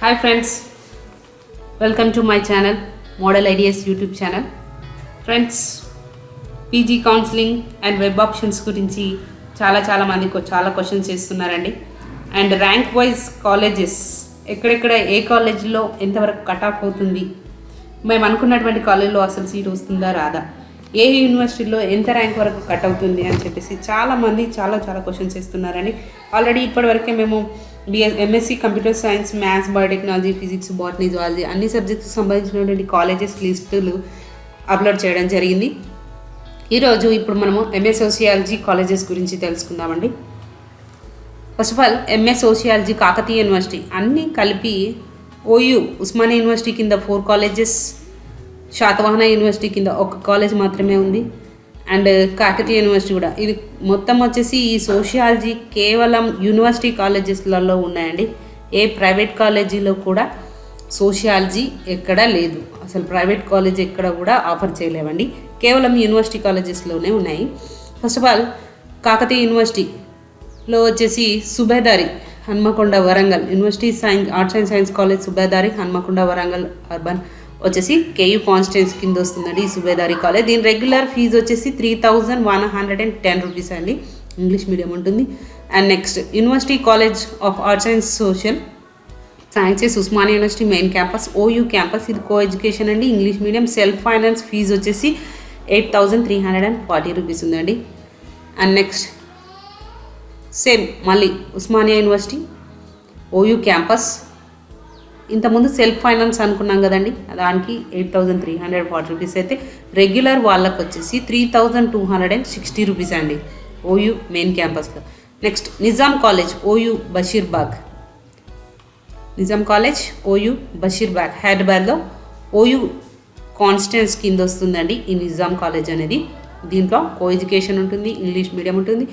Hi friends, welcome to my channel Model Ideas YouTube channel. Friends, PG counselling and web options గురించి చాలా మందికి చాలా questions చేస్తున్నారండి. And rank wise colleges ఎక్కడెక్కడ ఏ కాలేజీలో ఎంతవరకు కట్ ఆఫ్ అవుతుంది, మేము అనుకున్నటువంటి కాలేజీలో అసలు సీట్ వస్తుందా రాదా, ఏ యూనివర్సిటీలో ఎంత ర్యాంక్ వరకు కట్ అవుతుంది అని చెప్పేసి చాలామంది చాలా క్వశ్చన్స్ చేస్తున్నారండి. ఆల్రెడీ ఇప్పటివరకే మేము MSc computer science, maths, biotechnology, physics, botany, zoology అన్ని సబ్జెక్ట్స్కి సంబంధించినటువంటి కాలేజెస్ లిస్టులు అప్లోడ్ చేయడం జరిగింది. ఈరోజు ఇప్పుడు మనము ఎంఏ సోషియాలజీ కాలేజెస్ గురించి తెలుసుకుందామండి. First of all MA sociology Kakatiya university అన్నీ కలిపి ఓయూ ఉస్మానియా యూనివర్సిటీ కింద 4 కాలేజెస్, శాతవాహన యూనివర్సిటీ కింద 1 కాలేజ్ మాత్రమే ఉంది. అండ్ కాకతీయ యూనివర్సిటీ కూడా, ఇది మొత్తం వచ్చేసి ఈ సోషియాలజీ కేవలం యూనివర్సిటీ కాలేజెస్లలో ఉన్నాయండి. ఏ ప్రైవేట్ కాలేజీలో కూడా సోషియాలజీ ఎక్కడా లేదు, అసలు ప్రైవేట్ కాలేజ్ ఎక్కడ కూడా ఆఫర్ చేయలేవండి, కేవలం యూనివర్సిటీ కాలేజెస్లోనే ఉన్నాయి. ఫస్ట్ ఆఫ్ ఆల్ కాకతీయ యూనివర్సిటీలో వచ్చేసి Subedari Hanamkonda Warangal university arts and science college Subedari Hanamkonda Warangal urban వచ్చేసి కేయూ కాన్స్టిట్యున్సీ కింద వస్తుందండి ఈ సుబేదారి కాలేజ్. దీని రెగ్యులర్ ఫీజు వచ్చేసి 3110 రూపీస్ అండి, ఇంగ్లీష్ మీడియం ఉంటుంది. And next university college of arts and social sciences Osmania university main campus OU campus, ఇది కో ఎడ్యుకేషన్ అండి, English medium. Self finance fee వచ్చేసి 8340 రూపీస్ ఉందండి. అండ్ నెక్స్ట్ సేమ్ మళ్ళీ Osmania university OU campus, ఇంతకుముందు self finance అనుకున్నాం కదండి, దానికి 8340 రూపీస్ అయితే రెగ్యులర్ వాళ్ళకు వచ్చేసి 3260 రూపీస్ అండి ఓయూ మెయిన్ క్యాంపస్లో. Next Nizam college OU Basheerbagh, Nizam college OU Basheerbagh హైదరాబాద్లో ఓయూ కాన్స్టిట్యున్సీ కింద వస్తుందండి ఈ నిజాం కాలేజ్ అనేది. దీంట్లో కో ఎడ్యుకేషన్ ఉంటుంది, ఇంగ్లీష్ మీడియం ఉంటుంది.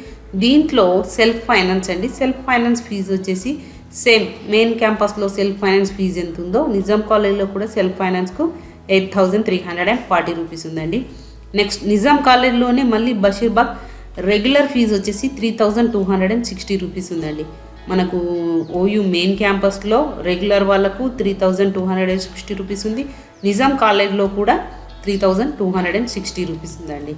దీంట్లో సెల్ఫ్ ఫైనాన్స్ అండి, సెల్ఫ్ ఫైనాన్స్ ఫీజు వచ్చేసి సేమ్ మెయిన్ క్యాంపస్లో సెల్ఫ్ ఫైనాన్స్ ఫీజు ఎంత ఉందో నిజాం కాలేజ్లో కూడా సెల్ఫ్ ఫైనాన్స్కు 8340 రూపీస్ ఉందండి. నెక్స్ట్ నిజాం కాలేజ్లోనే మళ్ళీ బషీర్బాగ్ రెగ్యులర్ ఫీజు వచ్చేసి 3260 రూపీస్ ఉందండి. మనకు ఓయూ మెయిన్ క్యాంపస్లో రెగ్యులర్ వాళ్ళకు 3260 రూపీస్ ఉంది, నిజాం కాలేజ్లో కూడా 3260 రూపీస్ ఉందండి.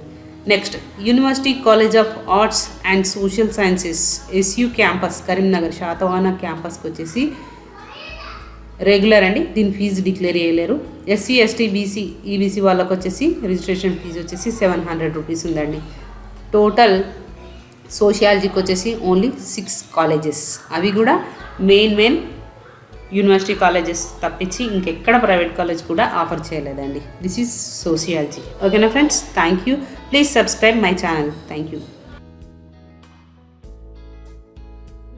Next university college of arts and social sciences SU campus Karimnagar Satavahana క్యాంపస్కి వచ్చేసి రెగ్యులర్ అండి, దీని ఫీజు డిక్లేర్ చేయలేరు. ఎస్సీ ఎస్టీ బీసీ ఈబీసీ వాళ్ళకు వచ్చేసి రిజిస్ట్రేషన్ ఫీజు వచ్చేసి 700 రూపీస్ ఉందండి. టోటల్ సోషియాలజీకి వచ్చేసి ఓన్లీ 6 కాలేజెస్, అవి కూడా మెయిన్ యూనివర్సిటీ కాలేజెస్ తప్పించి ఇంకెక్కడ ప్రైవేట్ కాలేజ్ కూడా ఆఫర్ చేయలేదండి. This is sociology. ఓకేనా friends, thank you. Please subscribe my channel. Thank you.